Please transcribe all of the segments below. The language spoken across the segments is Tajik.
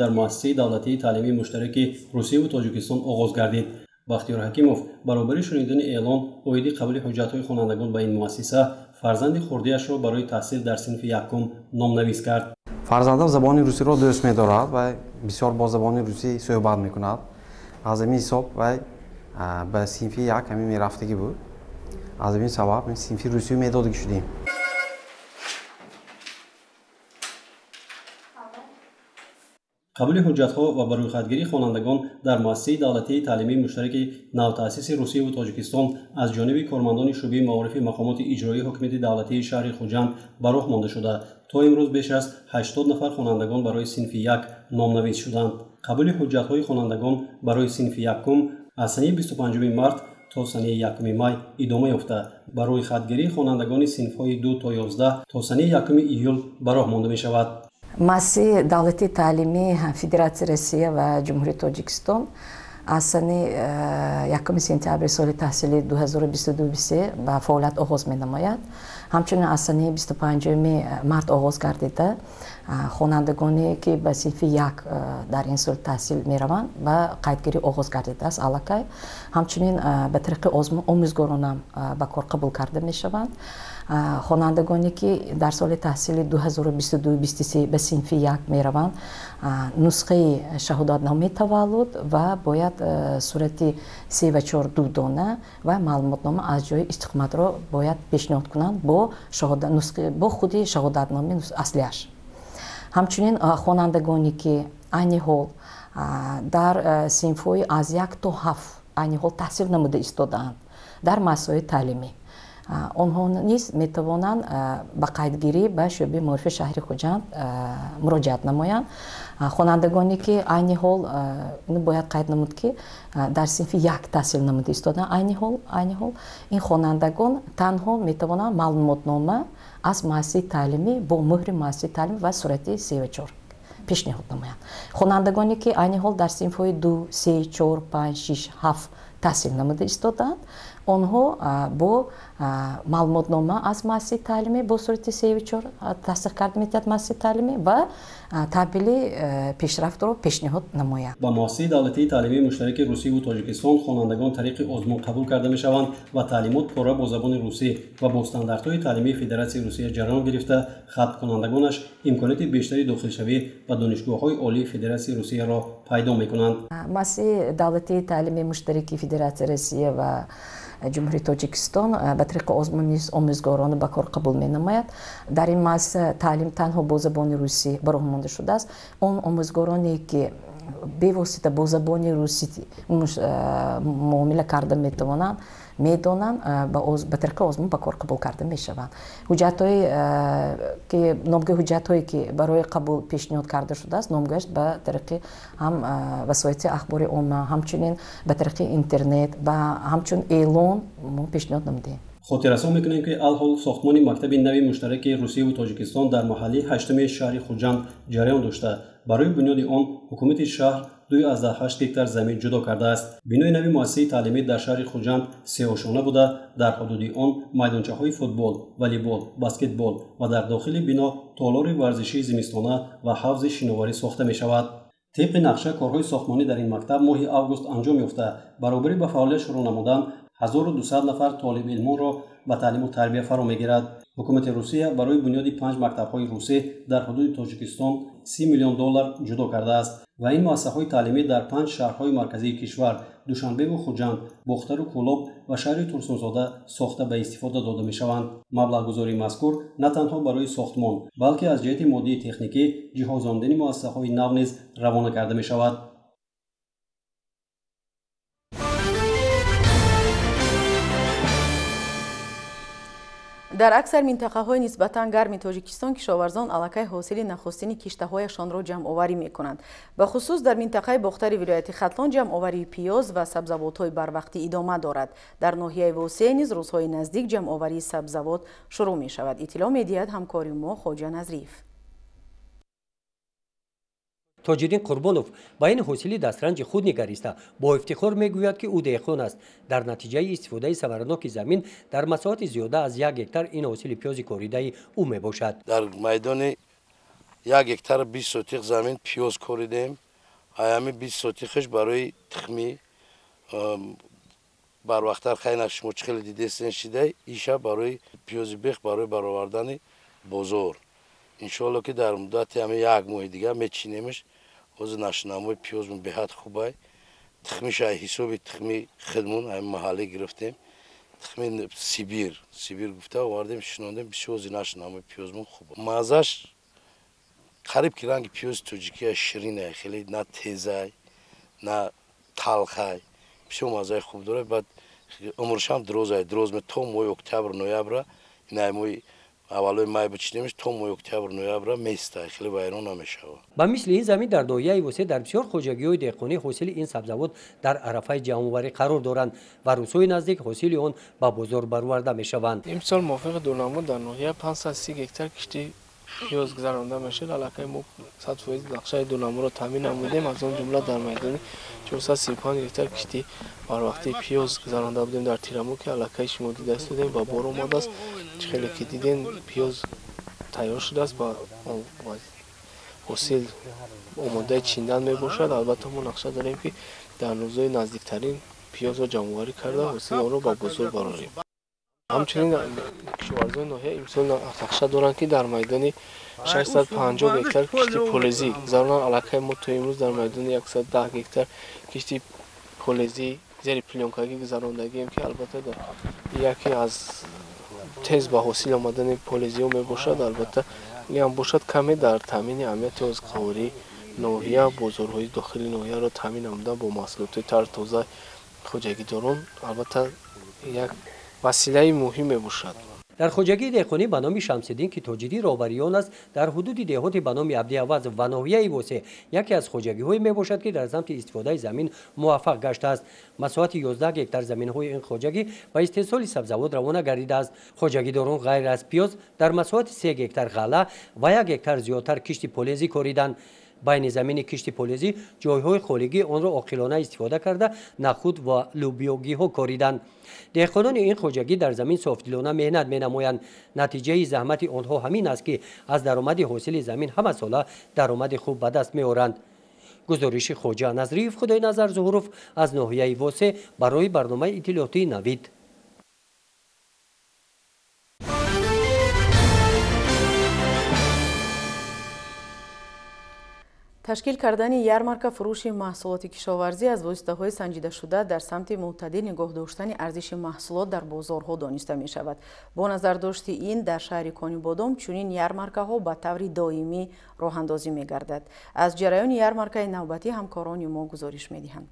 дар муассисаи давлатии таълимии муштараки Русия ва Тоҷикистон оғоз гардид. бахтиёр ҳакимов баробари шунидани эълон оиди қабули ҳуҷҷатҳои хонандагон ба ин муассиса фарзанди хурдиашро барои таҳсил дар синфи якум номнавис кард. фарзандам забони русиро дӯст медорад ва бисёр бо забони русӣ суҳбат мекунад. аз ҳамин ҳисоб вай ба синфи як ҳамин мерафтагӣ буд. аз ҳамин сабаб синфи русиё медодагӣ шудем. қабули ҳуҷҷатҳо ва ба рӯйхатгирии хонандагон дар муассисаи давлатии таълимии муштараки навтаъсиси Русия ва Тоҷикистон аз ҷониби кормандони шӯъбаи маорифи мақомоти иҷроии ҳокимияти давлатии шаҳри Хуҷанд ба роҳ монда шуда, то имрӯз беш аз 80 нафар хонандагон барои синфи як номнавис шуданд. қабули ҳуҷҷатҳои хонандагон барои синфи якум аз санаи 25 март то санаи 1 май идома ёфта, ба рӯйхатгирии хонандагони синфҳои 2 то 11 то санаи 1 июл ба роҳ монда мешавад. муассисаи давлатии таълимии Федератсияи Россия ва Ҷумҳурии Тоҷикистон аз санаи 1 сентябри соли таҳсилии 2022-23 ба фаъолият оғоз менамояд. ҳамчунин аз санаи 25 март оғоз гардида хонандагоне ки ба синфи як дар ин сол таҳсил мераванд ба қайдгирӣ оғоз гардидааст аллакай. ҳамчунин ба тариқи омӯзгоронам ба кор қабул карда мешаванд. хонандагоне ки дар соли таҳсили 2022-23 ба синфи як мераванд, нусхаи шаҳодатномаи таваллуд ва бояд сурати 3 ва 4 дона ва маълумотнома аз ҷои истиқоматро бояд пешниҳод кунанд бо худи шаҳодатномаи аслиаш. ҳамчунин хонандагоне ки айни ҳол дар синфҳои аз 1 то 7 айни ҳол таҳсил намуда истодаанд дар масоили таълимӣ, онҳо низ метавонанд ба қайдгирӣ ба шӯъбаи маорифи шаҳри Хуҷанд муроҷиат намоянд. хонандагоне ки айни ҳол бояд қайд намуд ки дар синфи як таҳсил намуда истодаанд, айни ҳол ин хонандагон танҳо метавонанд маълумотнома аз муассисаи таълимӣ бо муҳри муассисаи таълимӣ ва сурати 3 ва 4 пешниҳод намоянд. хонандагоне ки айни ҳол дар синфҳои 2, 3, 4, 5, 6, 7 таҳсил намуда истодаанд, онҳо бо маълумотнома аз муассисаи таълимӣ бо сурати 3 ва 4 тасдиқ карда метавонад муассисаи таълимӣ ва табдили пешрафтро пешниҳод намояд. ба муассисаи давлатии таълимии муштараки Русия ва Тоҷикистон хонандагон тариқи озмун қабул карда мешаванд ва таълимот пурра бо забони русӣ ва бо стандартҳои таълимии Федератсияи Русия ҷараён гирифта, хатмкунандагонаш имконияти бештари дохилшавӣ ба донишгоҳҳои олии Федератсияи Русияро пайдо мекунанд. муассисаи давлатии таълимии муштараки Федератсияи Русия ва ҷумҳурии Тоҷикистон ба тариқи озмуниз омӯзгорона ба кор қабул менамояд. дар ин муассиса таълим танҳо бо забони русӣ ба роҳ монда шудааст. он омӯзгороне ки бевосита бо забони русӣ муомила карда метавонанд, медонанд, ба тариқи озмун ба кор қабул карда мешаванд. ҳуҷҷатҳои ки номгӯи ҳуҷҷатҳое ки барои қабул пешниҳод карда шудааст, номгӯяш ба тариқи ҳам васоити ахбори умма, ҳамчунин ба тариқи интернет ва ҳамчун эълон мо пешниҳод намудем. хотиррасон мекунем ки алҳол сохтмони мактаби нави муштараки Русия ва Тоҷикистон дар маҳаллии 8 шаҳри Хуҷанд ҷараён дошта, барои бунёди он ҳукумати шаҳр 2,8 гектар замин ҷудо кардааст. бинои нави муассисаи таълимӣ дар шаҳри Хуҷанд сеошона буда, дар ҳудуди он майдончаҳои футбол, волейбол, баскетбол ва дар дохили бино толори варзишии зимистона ва ҳавзи шиноварӣ сохта мешавад. тибқи нақша корҳои сохтмонӣ дар ин мактаб моҳи август анҷом ёфта, баробари ба фаъолият шурӯъ намудан 1200 нафар толибилмонро ба таълиму тарбия фаро мегирад. ҳукумати Русия барои бунёди 5 мактабҳои русӣ дар ҳудуди Тоҷикистон $30 миллион ҷудо кардааст ва ин муассисаҳои таълимӣ дар 5 шаҳрҳои марказии кишвар Душанбеву Хуҷанд, Бухтару Кӯлоб ва шаҳри Турсунзода сохта ба истифода дода мешаванд. маблағгузории мазкур на танҳо барои сохтмон, балки аз ҷиҳати моддии техникӣ ҷиҳозондани муассисаҳои нав низ равона карда мешавад. дар аксар минтақаҳои нисбатан гарми Тоҷикистон кишоварзон аллакай ҳосили нахустини киштаҳояшонро ҷамъоварӣ мекунанд. ба хусус дар минтақаи бохтари вилояти Хатлон ҷамъоварии пиёз ва сабзавотҳои барвақтӣ идома дорад. дар ноҳияи Восея низ рӯзҳои наздик ҷамъоварии сабзавот шурӯъ мешавад. иттилоъ медиҳад ҳамкори мо Хоҷа Назриев. тоҷиддин Қурбонов ба ин ҳосили дастранҷи худ нигариста бо ифтихор мегӯяд ки ӯ деҳқон аст. дар натиҷаи истифодаи савараноки замин дар масоҳати зиёда аз 1 гектар ин ҳосили пиёзи коридаи ӯ мебошад. дар майдони 1 گکتار 20 سوتیق زمین پیاز کوریدیم. ایامی 20 سوتیقش برای تخمی بر وقتر خیلی مشکل دیدستن شده. ایشا برای پیاز بیخ برای برآوردن بازار. انشالله که در مدت همه 1 ماه دیگه میچینیمش. از نشنامه پیازمون به حد خوبه. تخمیش حسابی تخمی خدمون هم محلی گرفتیم. تخمی سیبیر گفته آوردیم شنوندیم بسیار از نشنامه پیازمون خوبه. مزهش قریب که رنگ پیاز توجیکی شیرینه، خیلی نه تیزه نه تلخه، بسیار مزه خوب داره. بعد عمرش هم دراز می تا ماه اکتبر نوامبر این ماه اولای مای بچینیمش تا ماه اکتبر نوامبر میسته، خیلی ویران نمیشه. با مثل این زمین در ناحیه وسه در بسیار خواجگی‌های دهقانی حاصل این سبزوات در عرفه جمع‌آوری قرار دارند و روزهای نزدیک حاصل آن به بازار برآورده میشوند. امسال موافق دونمو در ناحیه 530 هکتار کشتی پیاز گذرانده میشه. علاقه ما 100% نقشه دونمو را تامین نمودیم. از اون جمله در میدان 435 هکتار کشتی بر وقتی پیاز گذرانده بودیم در تیرمو که علاقه شما دیده استیم با بار اومده است. خیلی که دیدین پیاز تیار شده است با حاصل آماده چیندن می باشد. البته ما نقشه داریم که در روزهای نزدیکترین پیاز را جمع‌آوری کرده حاصل آن را با بازار برآوریم. همچنین کشاورزان ناحیه امسال نقشه دارند که در میدان 650 هکتار کشتی پولزی گذارانند. علاقه ما تا امروز در میدان 110 هکتار کشتی پولزی زیر پلانکاگی گذراندگیم که البته در یکی از تیز با حاصل آمدن پولزی می باشد. البته این هم باشد کمی در تامین امنیت از قواری ناحیه بازارهای داخلی ناحیه را تامین نمودن با محصولات تر تازه خواجگی داران البته یک وسیله مهمی باشد. در خواجگی دهقانی به نام شمس‌الدین که تاجری راهبریان است در حدود دهات به نام عبدی‌عوض و ناحیه وسه یکی از خواجگی‌های می باشد که در سمت استفاده زمین موفق گشته است. مساحت 11 هکتار زمین‌های این خواجگی با استحصال سبزوات روانه گردیده است. خواجگیداران غیر از پیاز در مساحت 3 هکتار غله و 1 هکتار زیادتر کشتی پولزی کوریدند. بین زمین کشتی پولزی جایهای خالیگی آن را عاقلانه استفاده کرده نخود و لوبیاگی ها کاریدند. دهقانان این خواجگی در زمین صافدلانه مهنت می نمایند. نتیجه زحمت آنها همین است که از درآمد حاصل زمین همه ساله درآمد خوب به دست می آورند. گزارش خواجه نظریف خدای نظر ظهوروف از ناحیه واسه برای برنامه اطلاعاتی نوید. تشکیل کردن ярмарка фурӯши маҳсулоти кишоварзӣ аз воситаҳои санҷидашуда дар самти мӯътадил нигоҳ доштани арзиши маҳсулот дар бозорҳо дониста мешавад. бо назардошти ин дар шаҳри Конибодом чунин ярмаркаҳо ба таври доимӣ роҳандозӣ мегардад. аз ҷараёни ярмаркаи навбатӣ ҳамкорони мо гузориш медиҳанд.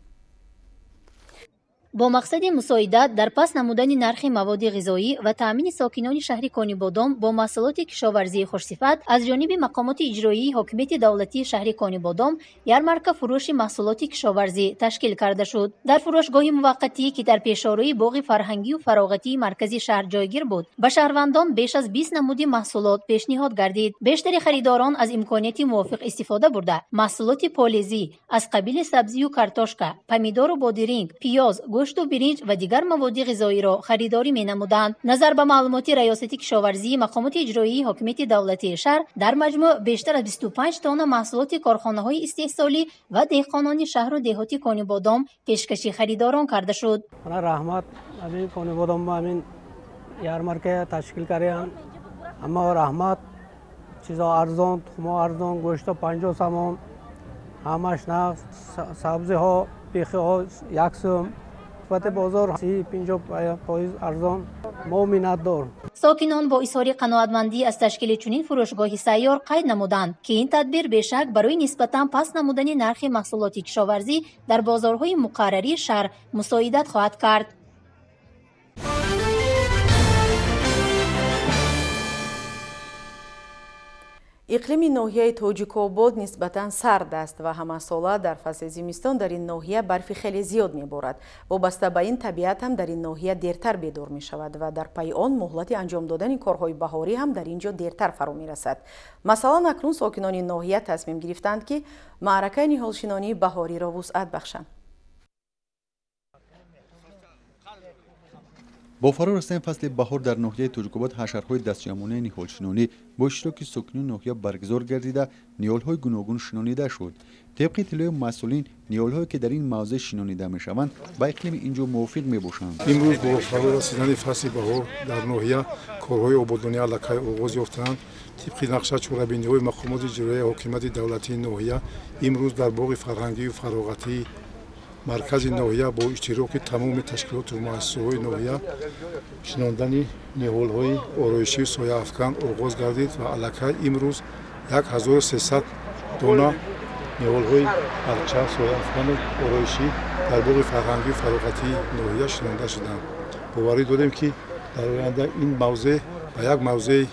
با مقصد مساعدت در پس نمودن نرخ مواد غذایی و تأمین ساکنان شهر کانیبادام با محصولات کشاورزی خوشصفت از جانب مقامات اجرایی حاکمیت دولتی شهر کانیبادام ярмарка فروش محصولات کشاورزی تشکیل کرده شد. در فروشگاه موقتی که در پیشاروی باغ فرهنگی و فراغتی مرکزی شهر جایگیر بود، به شهروندان بیش از 20 نمود محصولات پیشنهاد گردید. بیشتر خریداران از امکانات موافق استفاده برده محصولات پالزی از قبیل سبزی و کارتوشکا، پمیدار و بادرینگ، پیاز، گوشت و برنج و دیگر مواد غذایی را خریداری می‌نمودند. نظر به معلومات ریاست کشاورزی مقامات اجرایی حاکمیت دولتی شهر، در مجموع بیشتر از 25 تن محصولات کارخانه‌های استحصالی و دهقانان شهر و دهات کانیبادام پیشکش خریداران کرده شد. رحمت همین کانیبادام با همین ярмарка تشکیل کردن. اما رحمت چیزا ارزان، تخم ارزان، گوشت 50 سوم، همش نه، سبزی ها، بیخی ها 1 سوم. بازار 50% ارزان ما می‌ندار. ساکنان با اظهار قناعتمندی از تشکیل چنین فروشگاه سیار قید نمودند که این تدبیر بیشک برای نسبتاً پس نمودن نرخ محصولات کشاورزی در بازارهای مقرری شهر مساعدت خواهد کرد. иқлими ноҳияи тоҷикобод нисбатан сард аст ва ҳамасола дар фасли зимистон дар ин ноҳия барфи хеле зиёд меборад. вобаста ба ин табиат ҳам дар ин ноҳия дертар бедор мешавад ва дар пайи он муҳлати анҷом додани корҳои баҳорӣ ҳам дар ин ҷо дертар фаро мерасад. масалан акнун сокинони ноҳия тасмим гирифтанд ки маъракаи ниҳолшинонии баҳориро вусъат бахшанд. با فرا رسیدن فصل بهار در ناحیه توجیک‌آباد حشرهای دستجمعانه نیهالشنانی با اشتراک ساکنان ناحیه برگزار گردیده نیالهای گوناگون شنانیده شد. طبق اطلاع مسئولین نیالهایی که در این موضع شنانیده میشوند با اقلیم اینجا موافق میباشند. امروز با فرا رسیدن فصل بهار در ناحیه کارهای آبادانی علاقه آغاز یافتند. طبق نقشه چورابینی‌های مقامات اجرایی حکومت دولتی ناحیه امروز در باغ فرهنگی و فراغتی مرکز ناحیه با اشتراک تمام تشکیلات و مؤسسه‌های ناحیه شناندن نیالهای آرایشی و سایه افکن آغاز گردید و علاقه امروز 1300 دانه نیالهای پرچه سایه افکن آرایشی در باغ فرهنگی و فراغتی ناحیه شنانده شدند. باوری دادیم که در آینده این موضع به یک موضع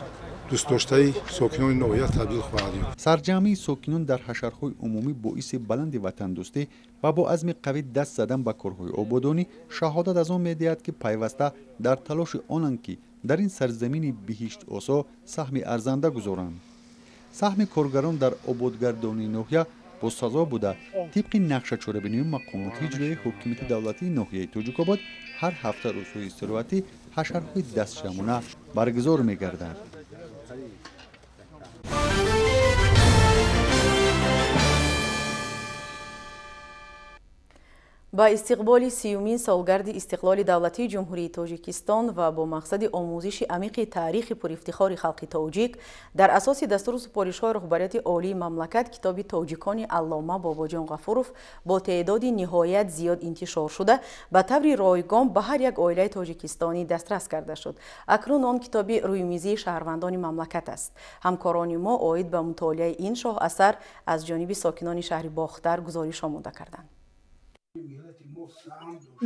دوست داشته ساکنان ناحیه تبدیل خواهد یافت. سرجمعی ساکنان در حشرهای عمومی باعث بلند وطن دوستی و با عزم قوی دست زدن به کارهای آبادانی شهادت از آن می‌دهد که پیوسته در تلاش آنند که در این سرزمین بهشت آسا سهم ارزنده گذارند. سهم کارگران در آبادگردانی ناحیه با سزا بوده. طبق نقشه چورابینی مقامات اجرایی حکومت دولتی ناحیه توجیک‌آباد هر هفته روزهای استراحتی حشرهای دستجمعانه برگزار می‌گردند. با استقبال سیومین سالگرد استقلال دولتی جمهوری تاجیکستان و با مقصد آموزش عمیق تاریخ پرافتخار خلق تاجیک در اساس دستور سپارش‌های رهبریت عالی مملکت کتاب تاجیکان علامه باباجان غفورов با تعداد نهایت زیاد انتشار شده به طور رایگان به هر یک عائله تاجیکستانی دسترس کرده شد. اکنون آن کتاب روی میزی شهروندان مملکت است. همکاران ما عاید به مطالعه این شاه اثر از جانب ساکنان شهر باختر گزارش آماده کردند.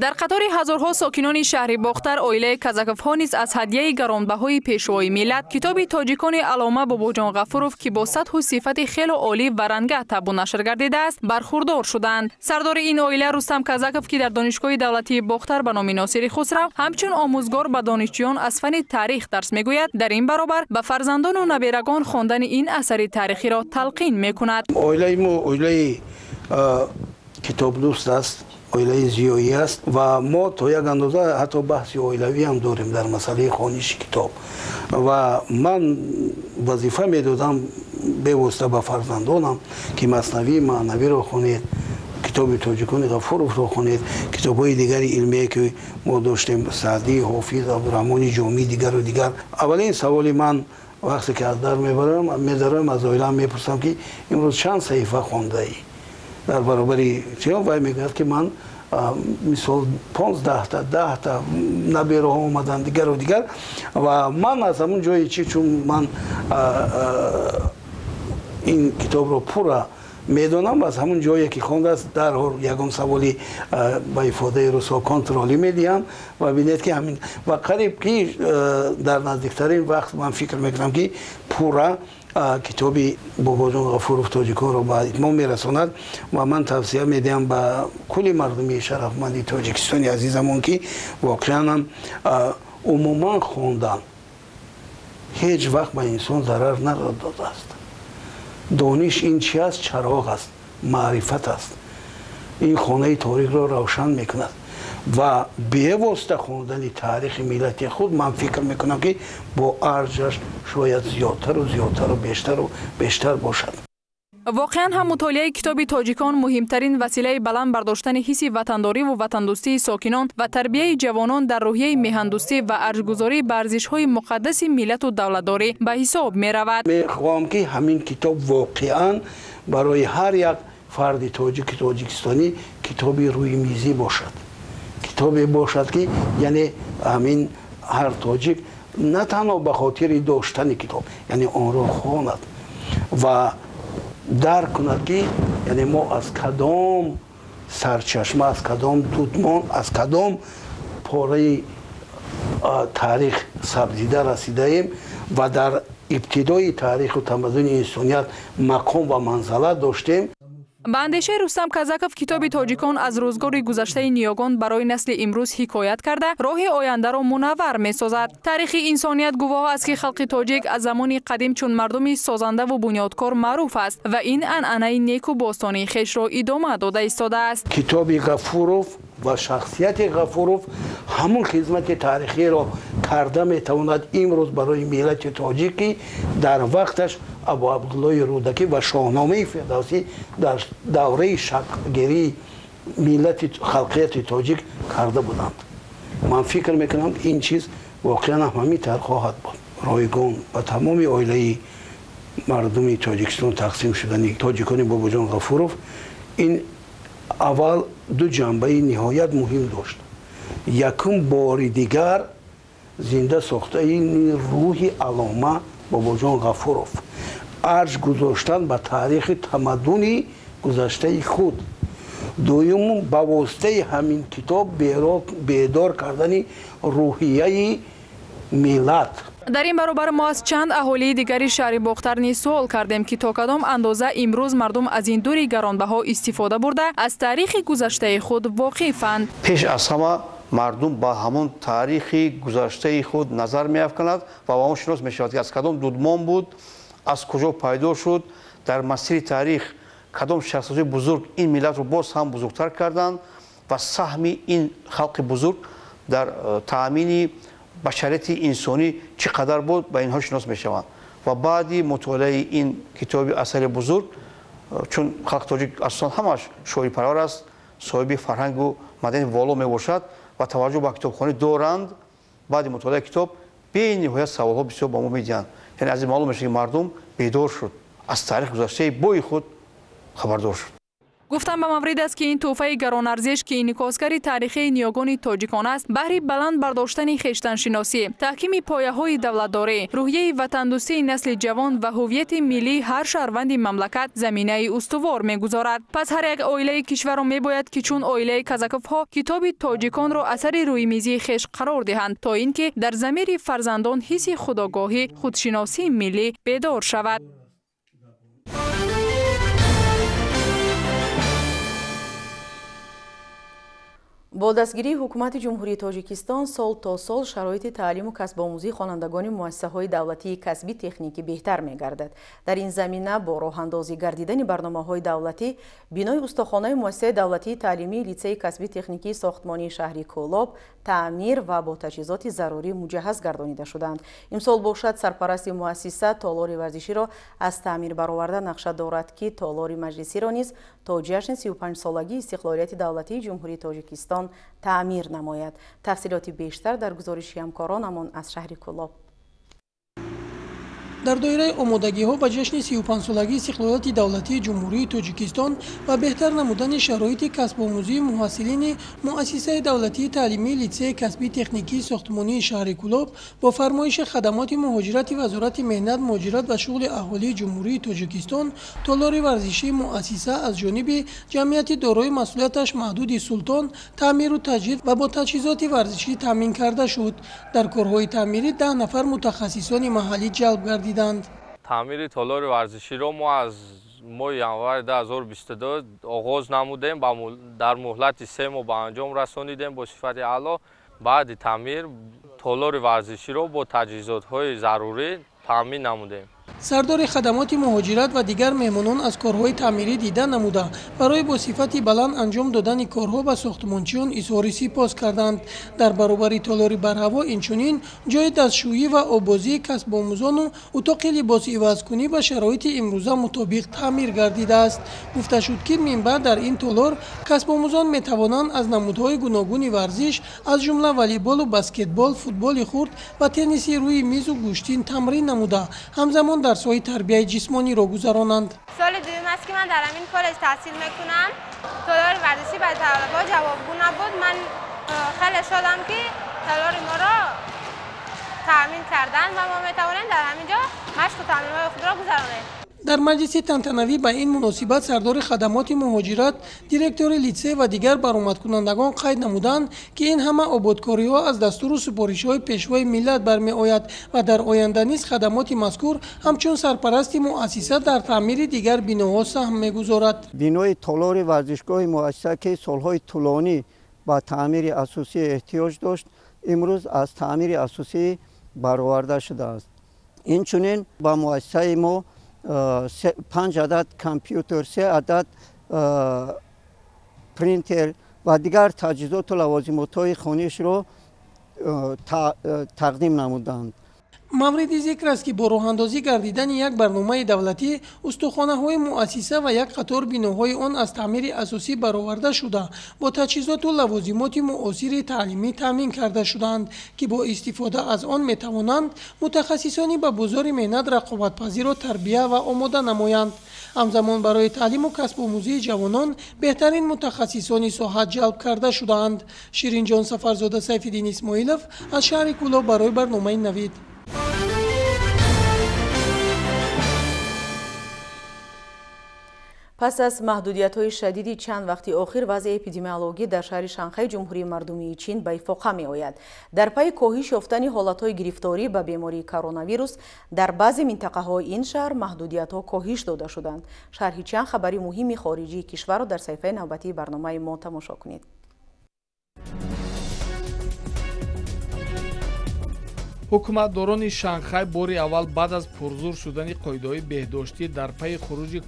در قطار هزارها ساکنان شهر باختر عائله کازاکوف‌ها نیز از هدیه گرانبهای پیشوای ملت کتاب تاجیکان علامه باباجان غفورov که با سطح و صفت خیلی عالی و رنگه تب و نشر گردیده است برخوردار شدند. سردار این عائله رستم کازاکوف که در دانشگاه دولتی باختر به نام ناصر خسرو همچون آموزگار به دانشجویان از فن تاریخ درس میگوید، در این برابر به فرزندان و نبیرگان خواندن این اثر تاریخی را تلقین میکند. عائله ما عائله کتاب دوست است، عائله زیایی است و ما تا یک اندازه حتی بحث عائلوی هم داریم در مسئله خوانش کتاب و من وظیفه میدادم به واسطه به فرزندانم که مثنوی معنوی را خوانید، کتاب تاجیکان غفورov را خوانید، کتاب‌های دیگر علمی که ما داشتیم سعدی، حافظ، عبدالرحمن جامی دیگر و دیگر. اولین سوال من وقتی که از در میبرم از عائله میپرسم که امروز چند صحیفه خوانده ای؟ در برابری چیزا وای میگوید که من مثال 15 تا 10 تا نبیره ها اومدن دیگر و دیگر و من از همون جایی چون من این کتاب رو پورا میدونم از همون جایی که خونده است در یگان سوالی با ifade رسا کنترلی میدیم و ببینید که همین و قریب که در نزدیکترین وقت من فکر میکنم که پورا کتابی باباجان غفورov تاجیکان رو به اتمام میرساند و من توصیه میدم به کل مردمی شرفمند تاجیکستانی عزیزمون که واقعا هم عموما خواندن هیچ وقت به انسان ضرر نداده است. دانش این چی است؟ چراغ است، معرفت است. این خانه تاریخ را روشن میکند و به واسطه خواندن تاریخ ملت خود من فکر میکنم که با ارزش شاید زیادتر و زیادتر و بیشتر باشد. واقعا هم مطالعه کتاب تاجیکان مهمترین وسیله بلند برداشتن حس وطنداری و وطندوستی ساکنان و تربیت جوانان در روحیه میهندوستی و ارزش‌گذاری به ارزش‌های مقدس ملت و دولتداری به حساب می‌رود. می‌خواهم که همین کتاب واقعا برای هر یک فرد تاجیکستانی کتابی روی میزی باشد. کتابی باشد که یعنی همین هر تاجیک نه تنها به خاطر داشتن کتاب یعنی آن را خواند و درک کند که یعنی ما از کدام سرچشمه، از کدام دودمان، از کدام پاره تاریخ سبزیده رسیده ایم و در ابتدای تاریخ و تمدن انسانیت مقام و منزله داشتیم. به اندیشه رستم کازاکوف کتاب تاجیکان از روزگار گذشته نیاگان برای نسل امروز حکایت کرده راه آینده را منور می‌سازد. تاریخ انسانیت گواه است که خلق تاجیک از زمان قدیم چون مردمی سازنده و بنیادکار معروف است و این عنعنه نیک و باستانی خویش را ادامه داده ایستاده است. کتاب غفورov و شخصیت غفورов همون خدمت تاریخی را کرده میتواند امروز برای ملت تاجیکی در وقتش ابو عبدالله رودکی و شاهنامه فردوسی در دوره شکل‌گیری ملت خلقیت تاجیک کرده بودند. من فکر میکنم این چیز واقعا همینطور خواهد بود. رایگان و تمام عائله مردم تاجیکستان تقسیم شدن تاجیکان باباجان غفورов این اول دو جنبه نهایت مهم داشت. یکم بار دیگر زنده ساخته این روح علامه باباجان غفورov ارج گذاشتن به تاریخ تمدن گذشته خود. دوم با واسطه همین کتاب بیدار کردن روحیه ملت. در این برابر ما از چند اهالی دیگری شهر باختر نیز سوال کردیم که تا کدام اندازه امروز مردم از این دور گرانبها استفاده برده از تاریخ گذشته خود واقفند. پیش از همه مردم با همون تاریخ گذشته خود نظر می‌افکند و با اون شناس می‌شود که از کدام دودمان بود، از کجا پیدا شد، در مسیر تاریخ کدام شخصیت بزرگ این ملت رو باز هم بزرگتر کردند و سهم این خلق بزرگ در تأمین بشریت انسانی چقدر بود و اینها شناس میشوند. و بعدی مطالعه این کتاب اثر بزرگ، چون خلق تاجیک اصلا همش شاعری پرور است، صاحب فرهنگ و مدنی والا میباشد و توجه به کتابخوانی دارند، بعد مطالعه کتاب به نهایت سوالها بسیار با ما میدهند. یعنی از این معلوم میشه که مردم بیدار شد، از تاریخ گذشته بوی خود خبردار شد. گفتم به مورد است که این تحفه گران ارزش که انعکاسگر تاریخی نیاگان تاجیکان است، بهر بلند برداشتن خویشتن شناسی، تحکیم پایه‌های دولتداری، روحیه وطندوستی نسل جوان و هویت ملی هر شهروند مملکت زمینه استوار می‌گذارد. پس هر یک عائله کشور را می‌باید که چون عائله کازاکوف‌ها کتاب تاجیکان را اثر رویمیزی خویش قرار دهند تا اینکه در ضمیر فرزندان حس خودآگاهی، خودشناسی ملی بیدار شود. با دستگیری حکومت جمهوری تاجیکستان سال تا سال شرایط تعلیم و کسب آموزی خوانندگان مؤسسه‌های دولتی کسبی تکنیکی بهتر می‌گردد. در این زمینه با راه اندازی گردیدن برنامه‌های دولتی، بینای استخوان‌های مؤسسه دولتی تعلیمی لیسه کسبی تکنیکی ساختمانی شهری کولاب تعمیر و با تجهیزات ضروری مجهز گردانیده شدند. امسال باشد سرپرست مؤسسه تالار ورزشی را از تعمیر برآورده نقشه دارد که تالار مجلسی را نیز تا جشن 35 سالگی استقلالیت دولتی جمهوری تاجیکستان تعمیر نماید. تفصیلات بیشتر در گزارش همکارانمان از شهر کولاب. در دایره آمادگی‌ها به جشن 35 سالگی استقلالیت دولتی جمهوری تاجیکستان و بهتر نمودن شرایط کسب آموزی محصلین مؤسسه دولتی تعلیمی لیسه کسبی تکنیکی ساختمانی شهر کولاب با فرمایش خدمات مهاجرت وزارت مهنت، مهاجرت و شغل اهالی جمهوری تاجیکستان، تالار ورزشی مؤسسه از جانب جمعیت دارای مسئولیتش محدود سلطان تعمیر و تجدید و با تجهیزات ورزشی تامین کرده شد. در کارهای تعمیری 10 نفر متخصصان محلی جلب گردیدند. تعمیر تالار ورزشی را ما از ماه ینور 2022 آغاز نمودیم، در مهلت 3 ماه به انجام رسانیدیم با صفت اعلی. بعد تعمیر تالار ورزشی را با تجهیزات‌های ضروری تامین نمودیم. سردار خدمات مهاجرت و دیگر مهمانان از کارهای تعمیری دیدن نموده برای با صفت بلند انجام دادن کارها و ساختمانچیان اظهار سپاس کردند. در برابر تالار برهوا اینچنین جای دستشویی و آبازی کسب آموزان و اتاق لباس عوض‌کنی به شرایط امروزه مطابق تعمیر گردیده است. گفته شد که منبع در این تالار کسب آموزان میتوانند از نمودهای گوناگون ورزش از جمله والیبال و بسکتبال، فوتبال خرد و تنیس روی میز و گوشتین تمرین نموده همزمان درس‌های تربیت جسمانی را گذرانند. سال دوم است که من در همین کالج تحصیل میکنم. تالار ورزشی برای طلبه‌ها جوابگو نبود. من خیلی شدم که تالار ما را تامین کردن و ما میتوانیم در همینجا مشق و تمرین‌های خود را گذرانیم. در مجلس تنتنوی به این مناسبت سردار خدمات مهاجرت، دیرکتور لیسه و دیگر برآمدکنندگان قید نمودند که این همه آبادکاری‌ها از دستور و سپارش‌های پیشوای ملت برمی‌آید و در آینده نیز خدمات مذکور همچون سرپرست مؤسسه در تعمیر دیگر بناها سهم می‌گذارد. بنای تالار ورزشگاه مؤسسه که سال‌های طولانی با تعمیر اساسی احتیاج داشت، امروز از تعمیر اساسی برآورده شده است. اینچنین با مؤسسه ما 5 عدد کامپیوتر، 3 عدد پرینتر و دیگر تجهیزات و لوازمات‌های خانه‌شان را تقدیم نمودند. мавриди зикр аст ки бо роҳандозӣ гардидани як барномаи давлатӣ устухонаҳои муассиса ва як қатор биноҳои он аз таъмири асосӣ бароварда шуда бо таҷҳизоту лавозимоти муосири таълимӣ таъмин карда шуданд ки бо истифода аз он метавонанд мутахассисони ба бозори меҳнат рақобатпазирро тарбия ва омода намоянд. ҳамзамон барои таълиму касбомӯзии ҷавонон беҳтарин мутахассисони соҳа ҷалб карда шудаанд. ширинҷон сафарзода, сайфиддин исмоилов аз шаҳри кӯло барои барномаи навид. пас аз маҳдудиятҳои шадиди чанд вақти охир вазъи эпидемиологӣ дар шаҳри Шанхай ҷумҳурии мардумии Чин ба ифоқа меояд. дар пайи коҳиш ёфтани ҳолатҳои гирифторӣ ба бемории коронавирус дар баъзе минтақаҳои ин шаҳр маҳдудиятҳо коҳиш дода шуданд. шарҳи чанд хабари муҳими хориҷии кишварро дар саҳифаи навбатии барномаи мо тамошо кунед. ҳукуматдорони Шанхай бори аввал баъд аз пурзур шудани қоидаҳои беҳдоштӣ дар пайи хуруҷи